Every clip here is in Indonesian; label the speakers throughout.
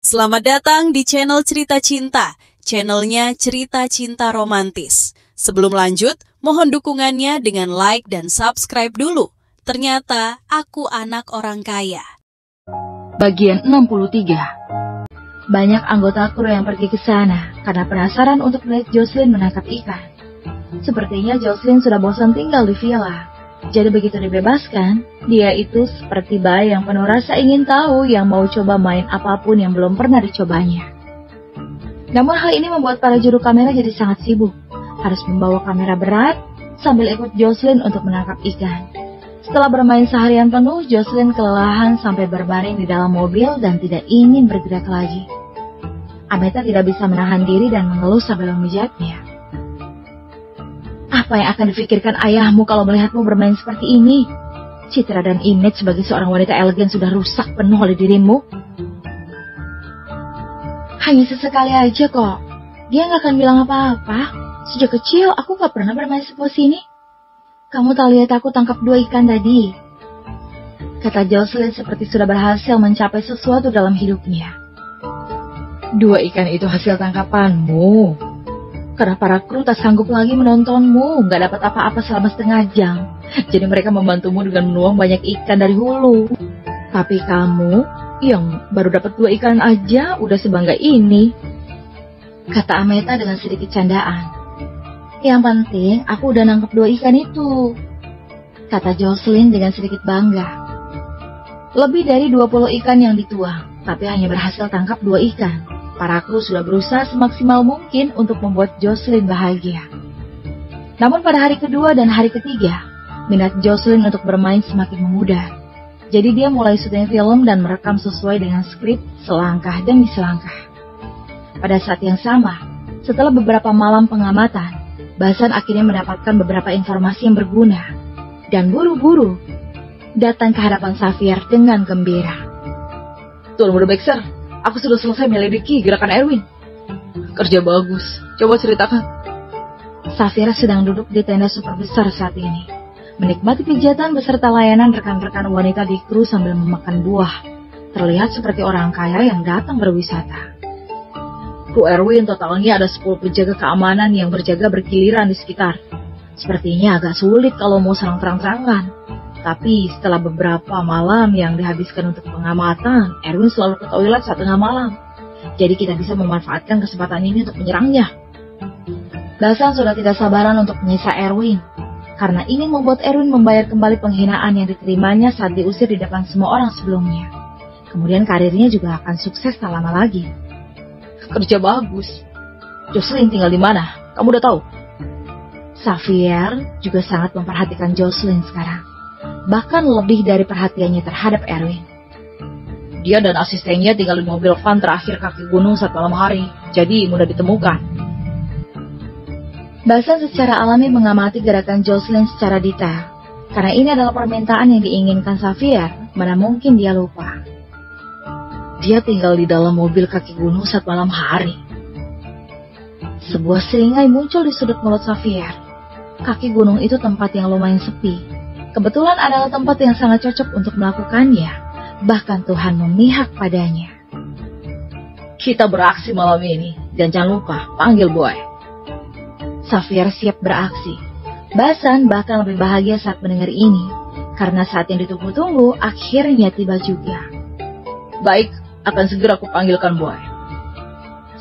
Speaker 1: Selamat datang di channel Cerita Cinta, channelnya Cerita Cinta Romantis. Sebelum lanjut, mohon dukungannya dengan like dan subscribe dulu. Ternyata aku anak orang kaya.
Speaker 2: Bagian 63. Banyak anggota kru yang pergi ke sana karena penasaran untuk melihat Jocelyn menangkap ikan. Sepertinya Jocelyn sudah bosan tinggal di villa. Jadi begitu dibebaskan, dia itu seperti bayi yang penuh rasa ingin tahu yang mau coba main apapun yang belum pernah dicobanya. Namun hal ini membuat para juru kamera jadi sangat sibuk. Harus membawa kamera berat sambil ikut Jocelyn untuk menangkap ikan. Setelah bermain seharian penuh, Jocelyn kelelahan sampai berbaring di dalam mobil dan tidak ingin bergerak lagi. Ameta tidak bisa menahan diri dan mengeluh sambil memijatnya. Apa yang akan difikirkan ayahmu kalau melihatmu bermain seperti ini? Citra dan image sebagai seorang wanita elegan sudah rusak penuh oleh dirimu. Hanya sesekali aja kok. Dia nggak akan bilang apa-apa. Sejak kecil aku nggak pernah bermain seperti ini. Kamu tak lihat aku tangkap 2 ikan tadi? Kata Jocelyn seperti sudah berhasil mencapai sesuatu dalam hidupnya. 2 ikan itu hasil tangkapanmu. Karena para kru tak sanggup lagi menontonmu, gak dapat apa-apa selama setengah jam. Jadi mereka membantumu dengan menuang banyak ikan dari hulu. Tapi kamu, yang baru dapat 2 ikan aja, udah sebangga ini. Kata Ameta dengan sedikit candaan. Yang penting, aku udah nangkep 2 ikan itu. Kata Jocelyn dengan sedikit bangga. Lebih dari 20 ikan yang dituang, tapi hanya berhasil tangkap 2 ikan. Para kru sudah berusaha semaksimal mungkin untuk membuat Jocelyn bahagia. Namun pada hari kedua dan hari ketiga, minat Jocelyn untuk bermain semakin memudar. Jadi dia mulai syuting film dan merekam sesuai dengan skrip selangkah demi selangkah. Pada saat yang sama, setelah beberapa malam pengamatan, Basan akhirnya mendapatkan beberapa informasi yang berguna. Dan buru-buru datang ke hadapan Xavier dengan gembira.
Speaker 3: Tuan Muda Baxter, aku sudah selesai menyelidiki gerakan Erwin. Kerja bagus. Coba ceritakan.
Speaker 2: Xavier sedang duduk di tenda super besar saat ini, menikmati pijatan beserta layanan rekan-rekan wanita di kru sambil memakan buah. Terlihat seperti orang kaya yang datang berwisata.
Speaker 3: Kru Erwin totalnya ada 10 penjaga keamanan yang berjaga bergiliran di sekitar.
Speaker 2: Sepertinya agak sulit kalau mau serang terang-terangan. Tapi setelah beberapa malam yang dihabiskan untuk pengamatan, Erwin selalu ke toilet saat tengah malam. Jadi kita bisa memanfaatkan kesempatan ini untuk menyerangnya. Basan sudah tidak sabaran untuk menyiksa Erwin, karena ingin membuat Erwin membayar kembali penghinaan yang diterimanya saat diusir di depan semua orang sebelumnya. Kemudian karirnya juga akan sukses tak lama lagi.
Speaker 3: Kerja bagus. Jocelyn tinggal di mana? Kamu udah tahu?
Speaker 2: Xavier juga sangat memperhatikan Jocelyn sekarang. Bahkan lebih dari perhatiannya terhadap Erwin.
Speaker 3: Dia dan asistennya tinggal di mobil van terakhir kaki gunung saat malam hari, jadi mudah ditemukan.
Speaker 2: Basan secara alami mengamati gerakan Jocelyn secara detail. Karena ini adalah permintaan yang diinginkan Xavier, mana mungkin dia lupa.
Speaker 3: Dia tinggal di dalam mobil kaki gunung saat malam hari.
Speaker 2: Sebuah seringai muncul di sudut mulut Xavier. Kaki gunung itu tempat yang lumayan sepi. Kebetulan adalah tempat yang sangat cocok untuk melakukannya. Bahkan Tuhan memihak padanya.
Speaker 3: Kita beraksi malam ini. Dan jangan lupa, panggil Boy.
Speaker 2: Xavier siap beraksi. Basan bahkan lebih bahagia saat mendengar ini. Karena saat yang ditunggu-tunggu akhirnya tiba juga.
Speaker 3: Baik, akan segera aku panggilkan Boy.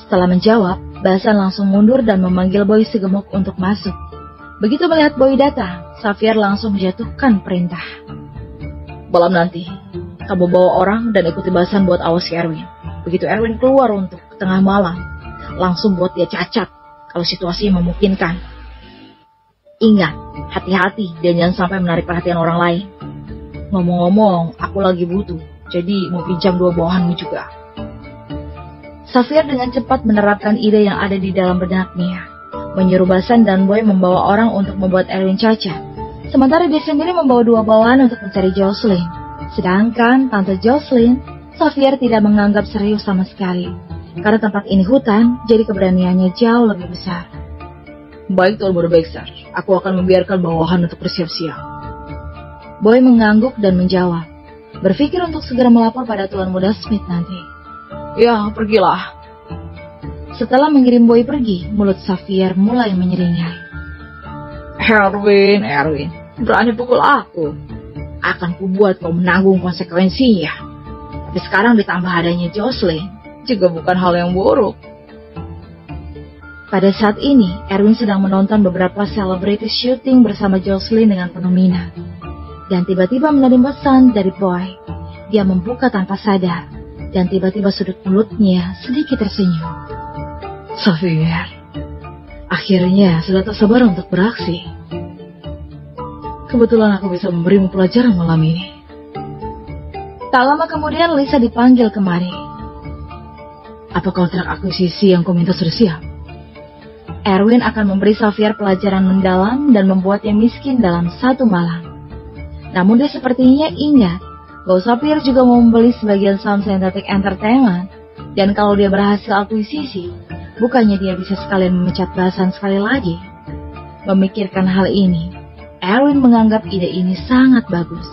Speaker 2: Setelah menjawab, Basan langsung mundur dan memanggil Boy segemuk untuk masuk. Begitu melihat Boy datang, Xavier langsung menjatuhkan perintah.
Speaker 3: Malam nanti, kamu bawa orang dan ikuti Basan buat awasi Erwin. Begitu Erwin keluar untuk tengah malam, langsung buat dia cacat kalau situasi memungkinkan. Ingat, hati-hati dan jangan sampai menarik perhatian orang lain. Ngomong-ngomong, aku lagi butuh, jadi mau pinjam 2 bawahanmu juga.
Speaker 2: Xavier dengan cepat menerapkan ide yang ada di dalam benaknya. Menyuruh Basan dan Boy membawa orang untuk membuat Erwin cacat. Sementara dia sendiri membawa 2 bawahan untuk mencari Jocelyn. Sedangkan Tante Jocelyn, Xavier tidak menganggap serius sama sekali. Karena tempat ini hutan, jadi keberaniannya jauh lebih besar.
Speaker 3: Baik Tuan Muda Baxter, aku akan membiarkan bawahan untuk bersiap-siap.
Speaker 2: Boy mengangguk dan menjawab, berpikir untuk segera melapor pada Tuan Muda Smith nanti.
Speaker 3: Ya, pergilah.
Speaker 2: Setelah mengirim Boy pergi, mulut Xavier mulai menyeringai.
Speaker 3: Erwin, berani pukul aku. Akan kubuat kau menanggung konsekuensinya. Tapi sekarang ditambah adanya Jocelyn, juga bukan hal yang buruk.
Speaker 2: Pada saat ini, Erwin sedang menonton beberapa celebrity shooting bersama Jocelyn dengan penuh minat. Dan tiba-tiba menerima pesan dari Boy. Dia membuka tanpa sadar. Dan tiba-tiba sudut mulutnya sedikit tersenyum.
Speaker 3: Xavier, akhirnya sudah tak sabar untuk beraksi. Kebetulan aku bisa memberimu pelajaran malam ini.
Speaker 2: Tak lama kemudian Lisa dipanggil kemari.
Speaker 3: Apa kontrak akuisisi yang kau minta sudah siap?
Speaker 2: Erwin akan memberi Xavier pelajaran mendalam dan membuatnya miskin dalam 1 malam. Namun dia sepertinya ingat bahwa Xavier juga mau membeli sebagian saham Synthetic Entertainment. Dan kalau dia berhasil akuisisi, bukannya dia bisa sekalian memecat Basan sekali lagi. Memikirkan hal ini, Erwin menganggap ide ini sangat bagus.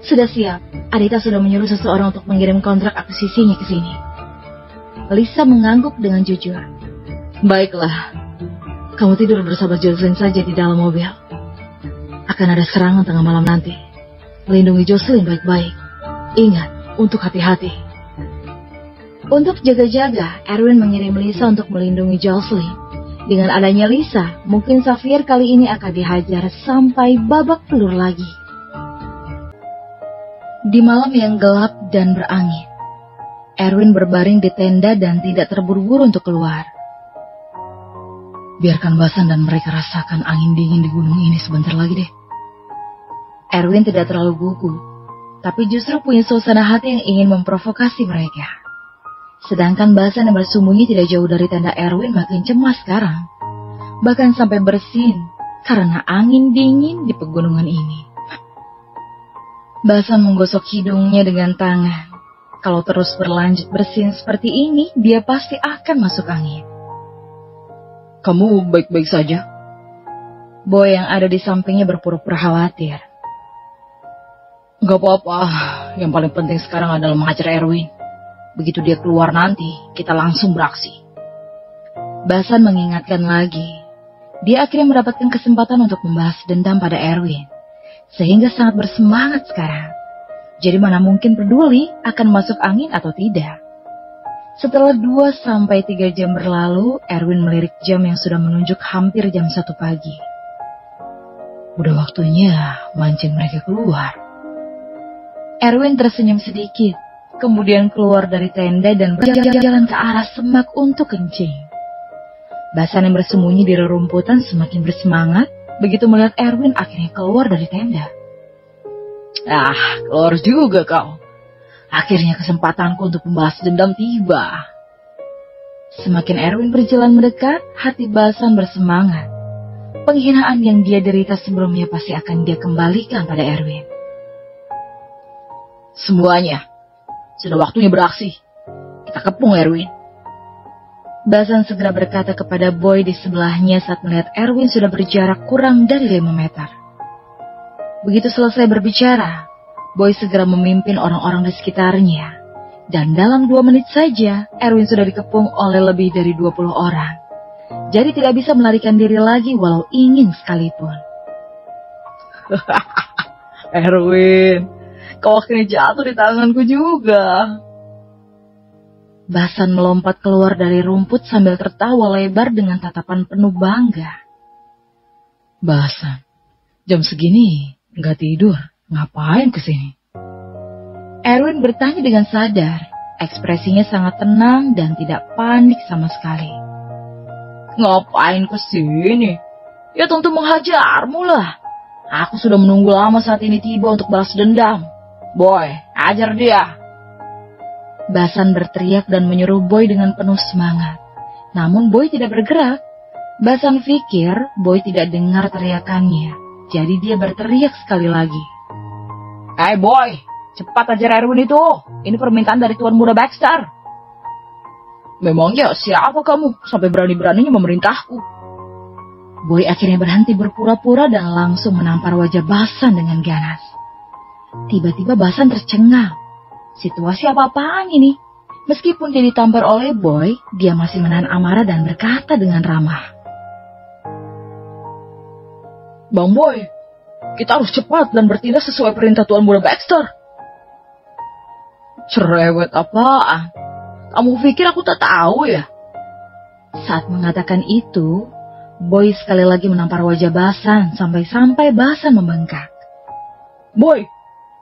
Speaker 2: Sudah siap, Adita sudah menyuruh seseorang untuk mengirim kontrak akuisisinya ke sini. Lisa mengangguk dengan jujur.
Speaker 3: Baiklah, kamu tidur bersama Jocelyn saja di dalam mobil. Akan ada serangan tengah malam nanti. Lindungi Jocelyn baik-baik. Ingat, untuk hati-hati.
Speaker 2: Untuk jaga-jaga, Erwin mengirim Lisa untuk melindungi Jocelyn. Dengan adanya Lisa, mungkin Xavier kali ini akan dihajar sampai babak belur lagi. Di malam yang gelap dan berangin, Erwin berbaring di tenda dan tidak terburu-buru untuk keluar.
Speaker 3: Biarkan Basan dan mereka rasakan angin dingin di gunung ini sebentar lagi deh.
Speaker 2: Erwin tidak terlalu gugup, tapi justru punya suasana hati yang ingin memprovokasi mereka. Sedangkan Basan yang bersembunyi tidak jauh dari tenda Erwin makin cemas sekarang. Bahkan sampai bersin karena angin dingin di pegunungan ini. Basan menggosok hidungnya dengan tangan. Kalau terus berlanjut bersin seperti ini, dia pasti akan masuk angin.
Speaker 3: Kamu baik-baik saja?
Speaker 2: Boy yang ada di sampingnya berpura-pura khawatir.
Speaker 3: Gak apa-apa, yang paling penting sekarang adalah menghajar Erwin. Begitu dia keluar nanti, kita langsung beraksi.
Speaker 2: Basan mengingatkan lagi. Dia akhirnya mendapatkan kesempatan untuk membahas dendam pada Erwin. Sehingga sangat bersemangat sekarang. Jadi mana mungkin peduli akan masuk angin atau tidak. Setelah 2-3 jam berlalu, Erwin melirik jam yang sudah menunjuk hampir jam 1 pagi.
Speaker 3: Udah waktunya mancing mereka keluar.
Speaker 2: Erwin tersenyum sedikit, kemudian keluar dari tenda dan berjalan ke arah semak untuk kencing. Basan yang bersembunyi di rerumputan semakin bersemangat begitu melihat Erwin akhirnya keluar dari tenda.
Speaker 3: Keluar juga kau. Akhirnya kesempatanku untuk membalas dendam tiba.
Speaker 2: Semakin Erwin berjalan mendekat, hati Basan bersemangat. Penghinaan yang dia derita sebelumnya pasti akan dia kembalikan pada Erwin.
Speaker 3: Semuanya, sudah waktunya beraksi. Kita kepung Erwin.
Speaker 2: Basan segera berkata kepada Boy di sebelahnya saat melihat Erwin sudah berjarak kurang dari 5 meter. Begitu selesai berbicara, Boy segera memimpin orang-orang di sekitarnya. Dan dalam 2 menit saja, Erwin sudah dikepung oleh lebih dari 20 orang. Jadi tidak bisa melarikan diri lagi walau ingin sekalipun.
Speaker 3: Erwin, kau akhirnya jatuh di tanganku juga.
Speaker 2: Basan melompat keluar dari rumput sambil tertawa lebar dengan tatapan penuh bangga.
Speaker 3: Basan, jam segini nggak tidur, ngapain kesini?
Speaker 2: Erwin bertanya dengan sadar. Ekspresinya sangat tenang dan tidak panik sama sekali.
Speaker 3: Ngapain kesini? Ya tentu menghajarmu lah. Aku sudah menunggu lama saat ini tiba untuk balas dendam. Boy, ajar dia.
Speaker 2: Basan berteriak dan menyuruh Boy dengan penuh semangat. Namun Boy tidak bergerak. Basan pikir Boy tidak dengar teriakannya. Jadi dia berteriak sekali lagi.
Speaker 3: Hey Boy, cepat ajar Erwin itu. Ini permintaan dari Tuan Muda Baxter. Memangnya siapa kamu sampai berani-beraninya memerintahku?
Speaker 2: Boy akhirnya berhenti berpura-pura dan langsung menampar wajah Basan dengan ganas. Tiba-tiba Basan tercengang. Situasi apa-apaan ini? Meskipun dia ditampar oleh Boy, dia masih menahan amarah dan berkata dengan ramah.
Speaker 3: Bang Boy, kita harus cepat dan bertindak sesuai perintah Tuan Muda Baxter. Cerewet apaan? Kamu pikir aku tak tahu ya?
Speaker 2: Saat mengatakan itu, Boy sekali lagi menampar wajah Basan sampai Basan membengkak.
Speaker 3: Boy,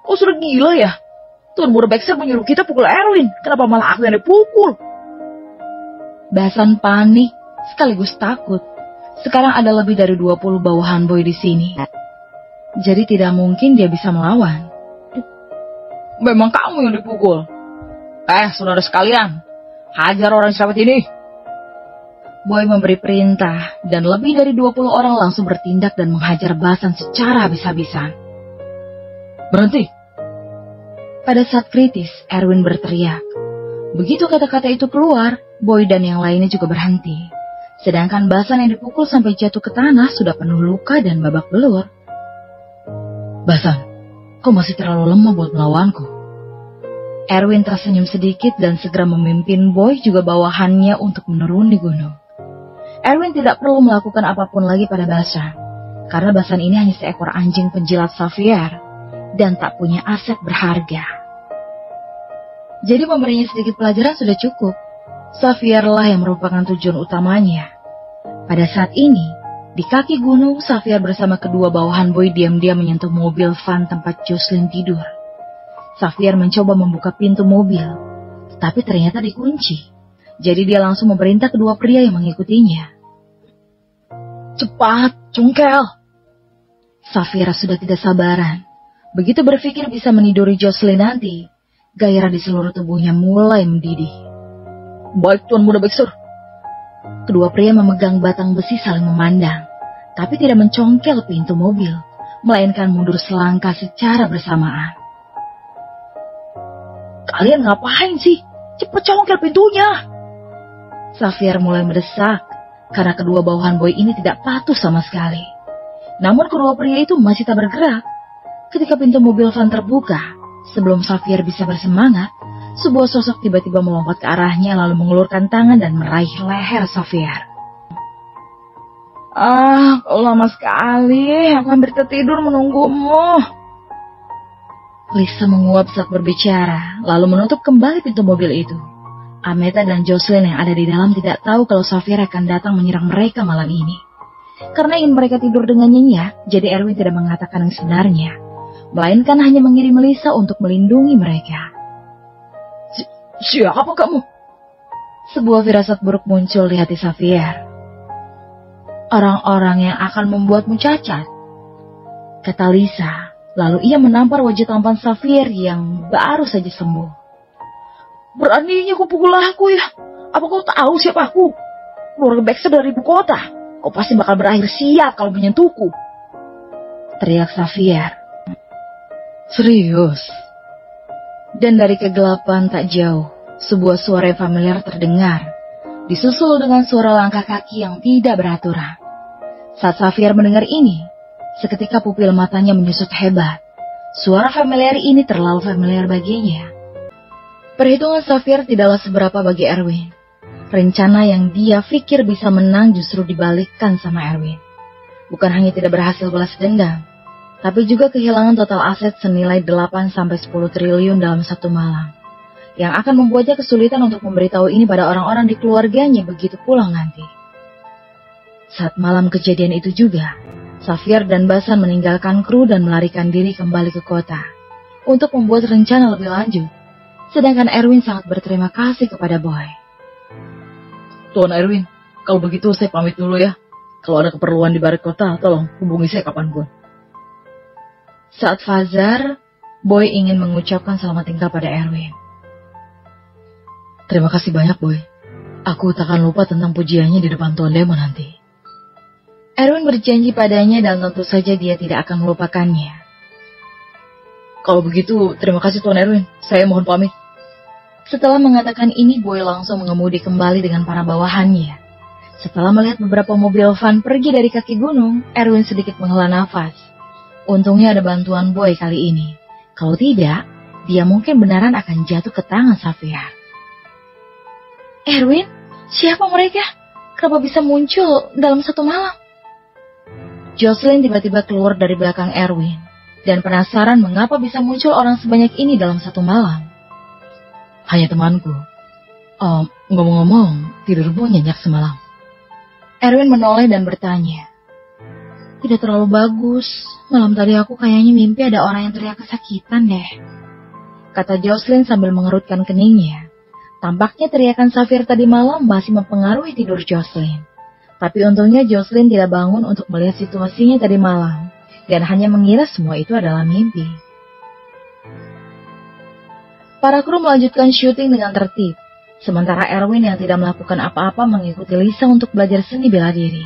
Speaker 3: kau sudah gila ya? Tuan Muda Baxter menyuruh kita pukul Erwin. Kenapa malah aku yang dipukul?
Speaker 2: Basan panik sekaligus takut. Sekarang ada lebih dari 20 bawahan Boy di sini. Jadi tidak mungkin dia bisa melawan.
Speaker 3: Memang kamu yang dipukul. Saudara sekalian, hajar orang cerewet ini.
Speaker 2: Boy memberi perintah dan lebih dari 20 orang langsung bertindak dan menghajar Basan secara habis-habisan.
Speaker 3: Berhenti.
Speaker 2: Pada saat kritis, Erwin berteriak. Begitu kata-kata itu keluar, Boy dan yang lainnya juga berhenti. Sedangkan Basan yang dipukul sampai jatuh ke tanah sudah penuh luka dan babak belur.
Speaker 3: Basan, kau masih terlalu lemah buat melawanku.
Speaker 2: Erwin tersenyum sedikit dan segera memimpin Boy juga bawahannya untuk menuruni gunung. Erwin tidak perlu melakukan apapun lagi pada Basan, karena Basan ini hanya seekor anjing penjilat Xavier dan tak punya aset berharga. Jadi memberinya sedikit pelajaran sudah cukup. Xavier lah yang merupakan tujuan utamanya. Pada saat ini, di kaki gunung, Xavier bersama kedua bawahan Boy diam-diam menyentuh mobil van tempat Jocelyn tidur. Xavier mencoba membuka pintu mobil, tapi ternyata dikunci. Jadi dia langsung memerintah kedua pria yang mengikutinya.
Speaker 3: Cepat, cungkel.
Speaker 2: Xavier sudah tidak sabaran. Begitu berpikir bisa meniduri Jocelyn nanti, gairah di seluruh tubuhnya mulai mendidih.
Speaker 3: Baik, Tuan Muda Baxter.
Speaker 2: Kedua pria memegang batang besi saling memandang, tapi tidak mencongkel pintu mobil, melainkan mundur selangkah secara bersamaan.
Speaker 3: Kalian ngapain sih? Cepat congkel pintunya.
Speaker 2: Xavier mulai mendesak, karena kedua bawahan Boy ini tidak patuh sama sekali. Namun kedua pria itu masih tak bergerak. Ketika pintu mobil van terbuka, sebelum Xavier bisa bersemangat, sebuah sosok tiba-tiba melompat ke arahnya lalu mengulurkan tangan dan meraih leher Xavier.
Speaker 3: Kau lama sekali. Aku hampir tertidur menunggumu.
Speaker 2: Lisa menguap saat berbicara, lalu menutup kembali pintu mobil itu. Ameta dan Jocelyn yang ada di dalam tidak tahu kalau Xavier akan datang menyerang mereka malam ini. Karena ingin mereka tidur dengan nyenyak, jadi Erwin tidak mengatakan yang sebenarnya, melainkan hanya mengirim Lisa untuk melindungi mereka.
Speaker 3: Siapa kamu?
Speaker 2: Sebuah firasat buruk muncul di hati Xavier. Orang-orang yang akan membuatmu cacat, kata Lisa. Lalu ia menampar wajah tampan Xavier yang baru saja sembuh.
Speaker 3: Beraninya kau pukul aku ya? Apa kau tahu siapa aku? Keluarga Baxter dari ibu kota. Kau pasti bakal berakhir siap kalau menyentuhku.
Speaker 2: Teriak Xavier.
Speaker 3: Serius?
Speaker 2: Dan dari kegelapan tak jauh, sebuah suara yang familiar terdengar, disusul dengan suara langkah kaki yang tidak beraturan. Saat Xavier mendengar ini, seketika pupil matanya menyusut hebat. Suara familiar ini terlalu familiar baginya. Perhitungan Xavier tidaklah seberapa bagi Erwin. Rencana yang dia pikir bisa menang justru dibalikkan sama Erwin. Bukan hanya tidak berhasil balas dendam, tapi juga kehilangan total aset senilai 8-10 triliun dalam satu malam. Yang akan membuatnya kesulitan untuk memberitahu ini pada orang-orang di keluarganya begitu pulang nanti. Saat malam kejadian itu juga, Xavier dan Basan meninggalkan kru dan melarikan diri kembali ke kota untuk membuat rencana lebih lanjut. Sedangkan Erwin sangat berterima kasih kepada Boy.
Speaker 3: Tuan Erwin, kalau begitu saya pamit dulu ya. Kalau ada keperluan di balik kota, tolong hubungi saya kapanpun.
Speaker 2: Saat fajar, Boy ingin mengucapkan selamat tinggal pada Erwin.
Speaker 3: Terima kasih banyak, Boy. Aku tak akan lupa tentang pujiannya di depan Tuan Demon nanti.
Speaker 2: Erwin berjanji padanya dan tentu saja dia tidak akan melupakannya.
Speaker 3: Kalau begitu, terima kasih Tuan Erwin. Saya mohon pamit.
Speaker 2: Setelah mengatakan ini, Boy langsung mengemudi kembali dengan para bawahannya. Setelah melihat beberapa mobil van pergi dari kaki gunung, Erwin sedikit menghela nafas. Untungnya ada bantuan Boy kali ini. Kalau tidak, dia mungkin beneran akan jatuh ke tangan Safira. Erwin, siapa mereka? Kenapa bisa muncul dalam satu malam? Jocelyn tiba-tiba keluar dari belakang Erwin dan penasaran mengapa bisa muncul orang sebanyak ini dalam satu malam.
Speaker 3: Hanya temanku. Ngomong-ngomong, tidurmu nyenyak semalam.
Speaker 2: Erwin menoleh dan bertanya. Tidak terlalu bagus. Malam tadi aku kayaknya mimpi ada orang yang teriak kesakitan deh, kata Jocelyn sambil mengerutkan keningnya. Tampaknya teriakan Safir tadi malam masih mempengaruhi tidur Jocelyn. Tapi untungnya Jocelyn tidak bangun untuk melihat situasinya tadi malam dan hanya mengira semua itu adalah mimpi. Para kru melanjutkan syuting dengan tertib, sementara Erwin yang tidak melakukan apa-apa mengikuti Lisa untuk belajar seni bela diri.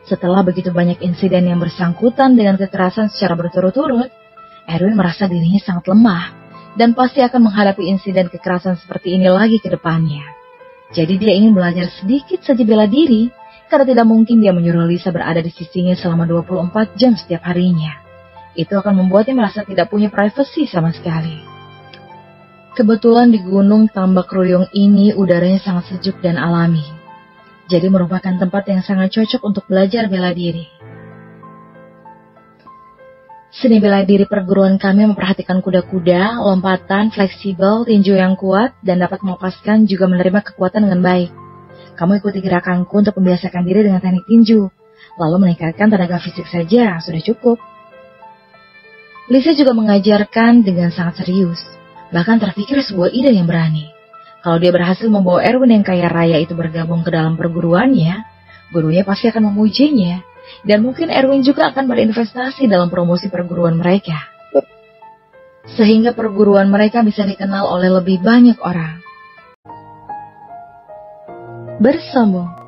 Speaker 2: Setelah begitu banyak insiden yang bersangkutan dengan kekerasan secara berturut-turut, Erwin merasa dirinya sangat lemah dan pasti akan menghadapi insiden kekerasan seperti ini lagi ke depannya. Jadi dia ingin belajar sedikit saja bela diri, karena tidak mungkin dia menyuruh Lisa berada di sisinya selama 24 jam setiap harinya. Itu akan membuatnya merasa tidak punya privasi sama sekali. Kebetulan di Gunung Tambak Ruyung ini udaranya sangat sejuk dan alami. Jadi merupakan tempat yang sangat cocok untuk belajar bela diri. Seni bela diri perguruan kami memperhatikan kuda-kuda, lompatan, fleksibel, tinju yang kuat, dan dapat melepaskan juga menerima kekuatan dengan baik. Kamu ikuti gerakanku untuk membiasakan diri dengan teknik tinju, lalu meningkatkan tenaga fisik saja, sudah cukup. Lisa juga mengajarkan dengan sangat serius, bahkan terpikir sebuah ide yang berani. Kalau dia berhasil membawa Erwin yang kaya raya itu bergabung ke dalam perguruannya, gurunya pasti akan memujinya, dan mungkin Erwin juga akan berinvestasi dalam promosi perguruan mereka. Sehingga perguruan mereka bisa dikenal oleh lebih banyak orang. Bersambung.